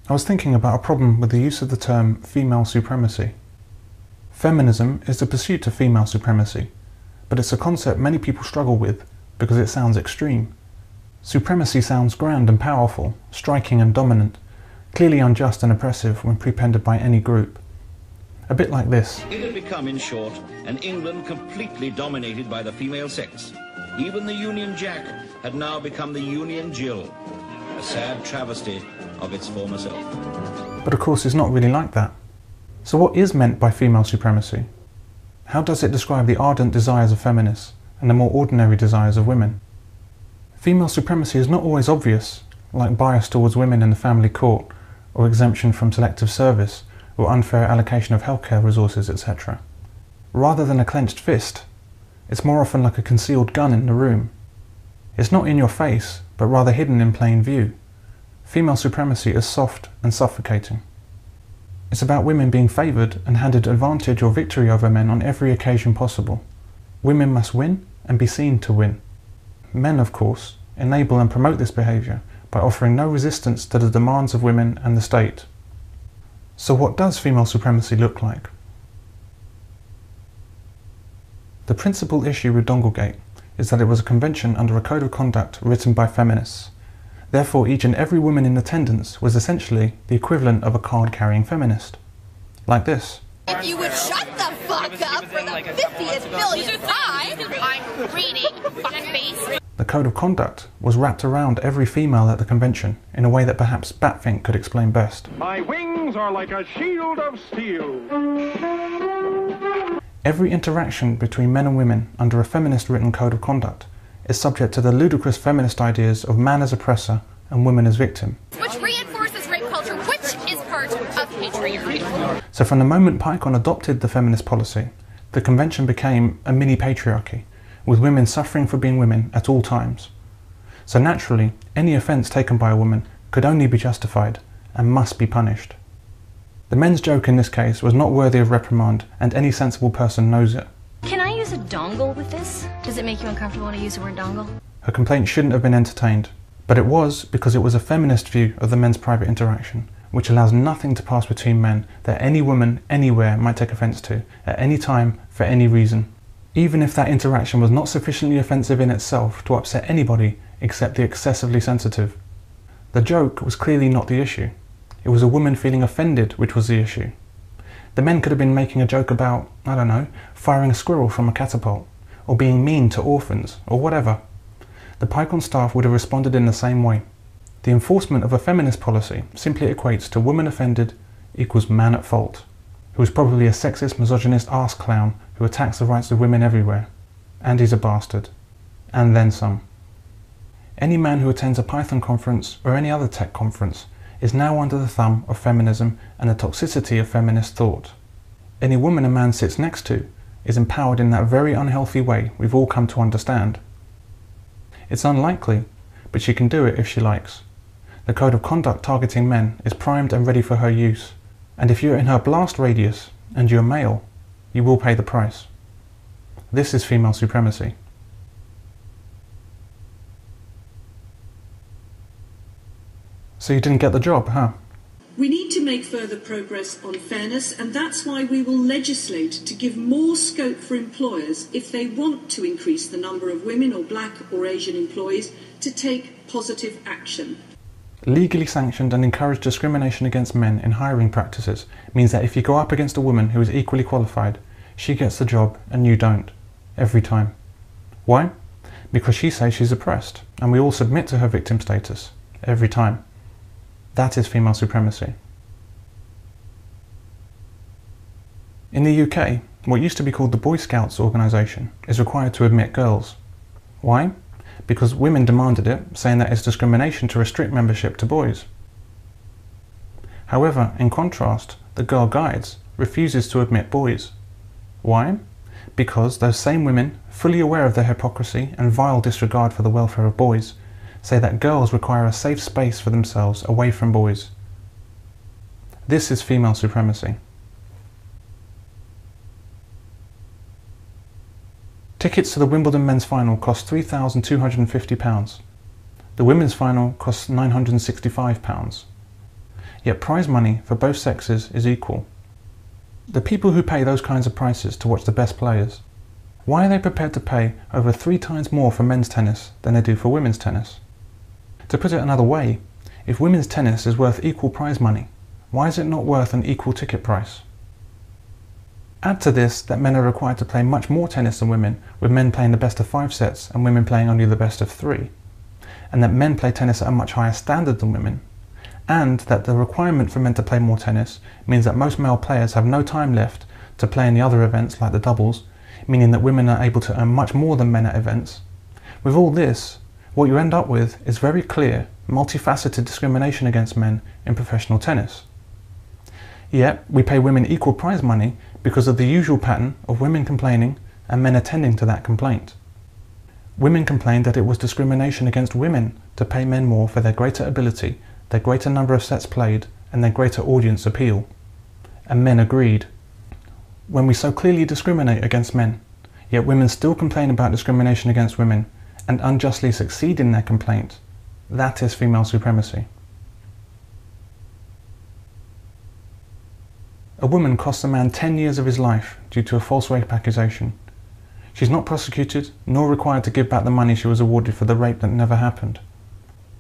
I was thinking about a problem with the use of the term female supremacy. Feminism is the pursuit of female supremacy, but it's a concept many people struggle with because it sounds extreme. Supremacy sounds grand and powerful, striking and dominant, clearly unjust and oppressive when prepended by any group. A bit like this. It had become, in short, an England completely dominated by the female sex. Even the Union Jack had now become the Union Jill, a sad travesty of its former self. But of course it's not really like that. So what is meant by female supremacy? How does it describe the ardent desires of feminists and the more ordinary desires of women? Female supremacy is not always obvious, like bias towards women in the family court, or exemption from selective service, or unfair allocation of healthcare resources, etc. Rather than a clenched fist, it's more often like a concealed gun in the room. It's not in your face, but rather hidden in plain view. Female supremacy is soft and suffocating. It's about women being favoured and handed advantage or victory over men on every occasion possible. Women must win and be seen to win. Men, of course, enable and promote this behaviour by offering no resistance to the demands of women and the state. So what does female supremacy look like? The principal issue with Donglegate is that it was a convention under a code of conduct written by feminists. Therefore, each and every woman in attendance was essentially the equivalent of a card-carrying feminist. Like this. If you would shut the fuck up for the 50th billionth time, I'm reading, fuckface. The code of conduct was wrapped around every female at the convention in a way that perhaps Batfink could explain best. My wings are like a shield of steel. Every interaction between men and women under a feminist written code of conduct is subject to the ludicrous feminist ideas of man as oppressor and woman as victim. Which reinforces rape culture, which is part of patriarchy. So from the moment Pycon adopted the feminist policy, the convention became a mini patriarchy, with women suffering for being women at all times. So naturally, any offence taken by a woman could only be justified and must be punished. The men's joke in this case was not worthy of reprimand, and any sensible person knows it. Can I use a dongle with this? Does it make you uncomfortable to use the word dongle? Her complaint shouldn't have been entertained, but it was because it was a feminist view of the men's private interaction, which allows nothing to pass between men that any woman anywhere might take offence to, at any time, for any reason. Even if that interaction was not sufficiently offensive in itself to upset anybody except the excessively sensitive. The joke was clearly not the issue. It was a woman feeling offended which was the issue. The men could have been making a joke about, I don't know, firing a squirrel from a catapult, or being mean to orphans, or whatever. The Pycon staff would have responded in the same way. The enforcement of a feminist policy simply equates to woman offended equals man at fault, who is probably a sexist, misogynist arse clown who attacks the rights of women everywhere. And he's a bastard. And then some. Any man who attends a Python conference or any other tech conference is now under the thumb of feminism and the toxicity of feminist thought. Any woman a man sits next to is empowered in that very unhealthy way we've all come to understand. It's unlikely, but she can do it if she likes. The code of conduct targeting men is primed and ready for her use, and if you're in her blast radius and you're male, you will pay the price. This is female supremacy. So you didn't get the job, huh? We need to make further progress on fairness, and that's why we will legislate to give more scope for employers, if they want to increase the number of women or black or Asian employees, to take positive action. Legally sanctioned and encouraged discrimination against men in hiring practices means that if you go up against a woman who is equally qualified, she gets the job and you don't. Every time. Why? Because she says she's oppressed, and we all submit to her victim status. Every time. That is female supremacy. In the UK, what used to be called the Boy Scouts organisation is required to admit girls. Why? Because women demanded it, saying that it's discrimination to restrict membership to boys. However, in contrast, the Girl Guides refuses to admit boys. Why? Because those same women, fully aware of their hypocrisy and vile disregard for the welfare of boys, say that girls require a safe space for themselves away from boys. This is female supremacy. Tickets to the Wimbledon men's final cost £3,250. The women's final costs £965. yet prize money for both sexes is equal. The people who pay those kinds of prices to watch the best players, why are they prepared to pay over 3 times more for men's tennis than they do for women's tennis? To put it another way, if women's tennis is worth equal prize money, why is it not worth an equal ticket price? Add to this that men are required to play much more tennis than women, with men playing the best of 5 sets and women playing only the best of 3, and that men play tennis at a much higher standard than women, and that the requirement for men to play more tennis means that most male players have no time left to play in the other events like the doubles, meaning that women are able to earn much more than men at events. With all this, what you end up with is very clear, multifaceted discrimination against men in professional tennis. Yet, we pay women equal prize money because of the usual pattern of women complaining and men attending to that complaint. Women complained that it was discrimination against women to pay men more for their greater ability, their greater number of sets played, and their greater audience appeal. And men agreed. When we so clearly discriminate against men, yet women still complain about discrimination against women and unjustly succeed in their complaint, that is female supremacy. A woman costs a man 10 years of his life due to a false rape accusation. She's not prosecuted nor required to give back the money she was awarded for the rape that never happened.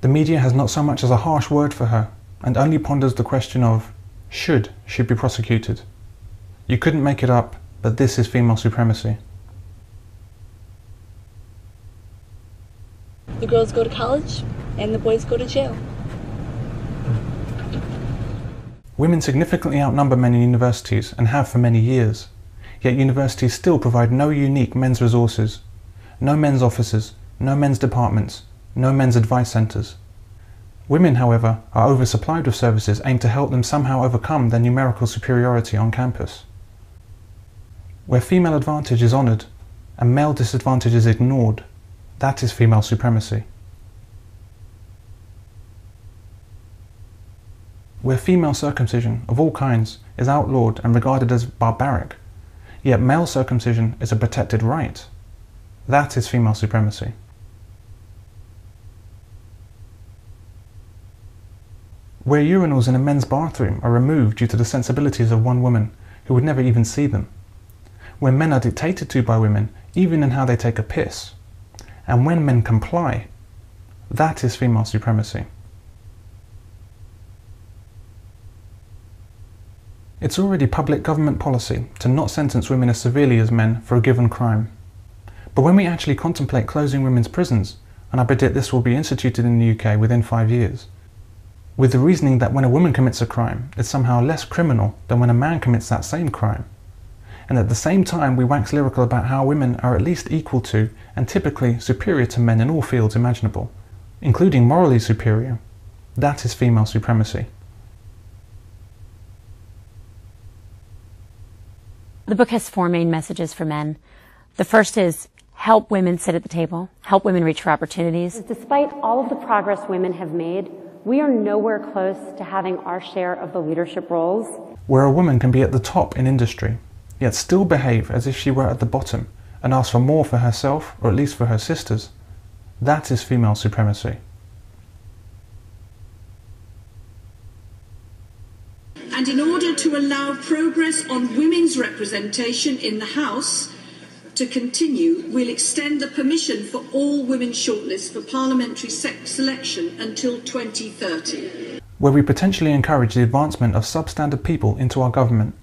The media has not so much as a harsh word for her and only ponders the question of, should she be prosecuted? You couldn't make it up, but this is female supremacy. The girls go to college and the boys go to jail. Women significantly outnumber men in universities and have for many years, yet universities still provide no unique men's resources, no men's offices, no men's departments, no men's advice centres. Women, however, are oversupplied with services aimed to help them somehow overcome their numerical superiority on campus. Where female advantage is honoured and male disadvantage is ignored, that is female supremacy. Where female circumcision of all kinds is outlawed and regarded as barbaric, yet male circumcision is a protected right, that is female supremacy. Where urinals in a men's bathroom are removed due to the sensibilities of one woman who would never even see them, where men are dictated to by women even in how they take a piss, and when men comply, that is female supremacy. It's already public government policy to not sentence women as severely as men for a given crime. But when we actually contemplate closing women's prisons, and I predict this will be instituted in the UK within 5 years, with the reasoning that when a woman commits a crime, it's somehow less criminal than when a man commits that same crime, and at the same time we wax lyrical about how women are at least equal to and typically superior to men in all fields imaginable, including morally superior, that is female supremacy. The book has 4 main messages for men. The first is, help women sit at the table, help women reach for opportunities. Despite all of the progress women have made, we are nowhere close to having our share of the leadership roles. Where a woman can be at the top in industry, yet still behave as if she were at the bottom and ask for more for herself, or at least for her sisters, that is female supremacy. And in order to allow progress on women's representation in the House to continue, we'll extend the permission for all women shortlists for parliamentary selection until 2030. Where we potentially encourage the advancement of substandard people into our government,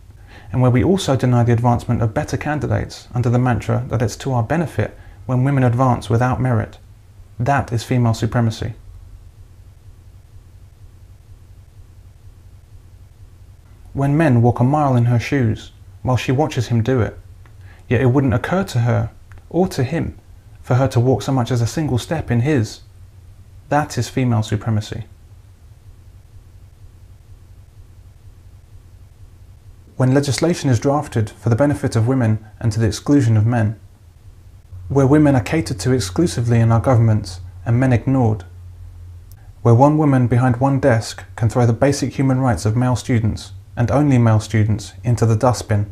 and where we also deny the advancement of better candidates under the mantra that it's to our benefit when women advance without merit, that is female supremacy. When men walk a mile in her shoes while she watches him do it, yet it wouldn't occur to her or to him for her to walk so much as a single step in his, that is female supremacy. When legislation is drafted for the benefit of women and to the exclusion of men, where women are catered to exclusively in our governments and men ignored, where one woman behind one desk can throw the basic human rights of male students and only male students into the dustbin,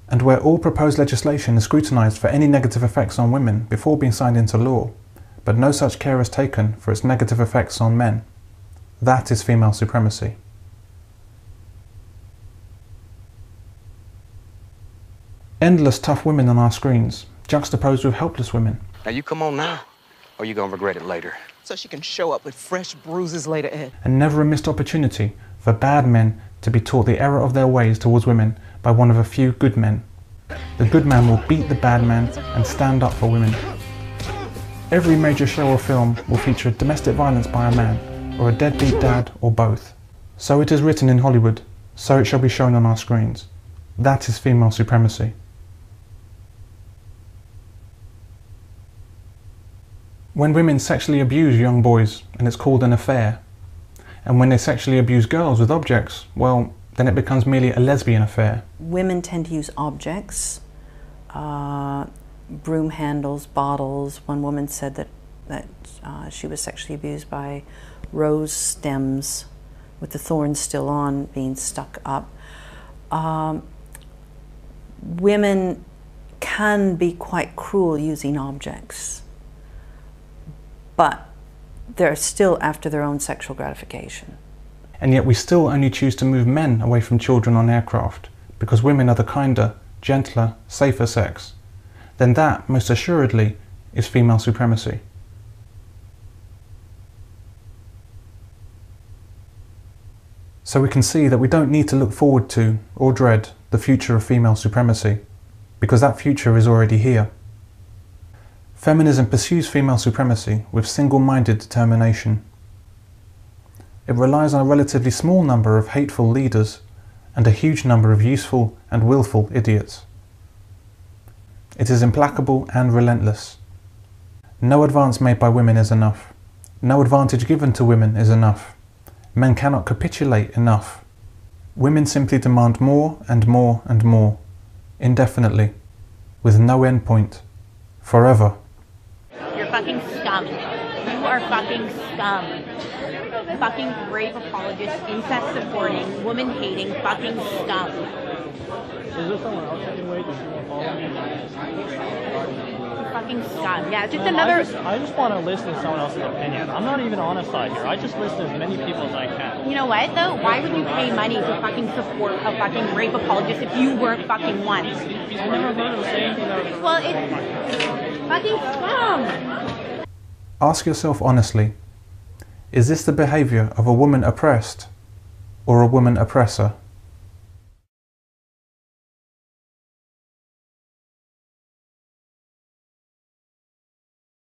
and where all proposed legislation is scrutinised for any negative effects on women before being signed into law, but no such care is taken for its negative effects on men, That is female supremacy. Endless tough women on our screens, juxtaposed with helpless women. Now you come on now, or you gonna regret it later. So she can show up with fresh bruises later, Ed. And never a missed opportunity for bad men to be taught the error of their ways towards women by one of a few good men. The good man will beat the bad man and stand up for women. Every major show or film will feature domestic violence by a man, or a deadbeat dad, or both. So it is written in Hollywood, so it shall be shown on our screens. That is female supremacy. When women sexually abuse young boys, and it's called an affair, and when they sexually abuse girls with objects, well, then it becomes merely a lesbian affair. Women tend to use objects, broom handles, bottles. One woman said that she was sexually abused by rose stems with the thorns still on, being stuck up. Women can be quite cruel using objects, but they're still after their own sexual gratification. And yet we still only choose to move men away from children on aircraft because women are the kinder, gentler, safer sex. Then that, most assuredly, is female supremacy. So we can see that we don't need to look forward to or dread the future of female supremacy, because that future is already here. Feminism pursues female supremacy with single-minded determination. It relies on a relatively small number of hateful leaders and a huge number of useful and willful idiots. It is implacable and relentless. No advance made by women is enough. No advantage given to women is enough. Men cannot capitulate enough. Women simply demand more and more and more, indefinitely, with no end point, forever. You're fucking scum. You are fucking scum. Fucking rape apologist, incest supporting, woman hating, fucking scum. Is there someone else I can wait? Does someone follow me? Fucking scum. Yeah, just another. I just want to listen to someone else's opinion. I'm not even on a side here. I just listen to as many people as I can. You know what though? Why would you pay money to fucking support a fucking rape apologist if you weren't fucking one? I never heard him say anything that was. Well, it's fucking scum. Ask yourself honestly, is this the behaviour of a woman oppressed or a woman oppressor?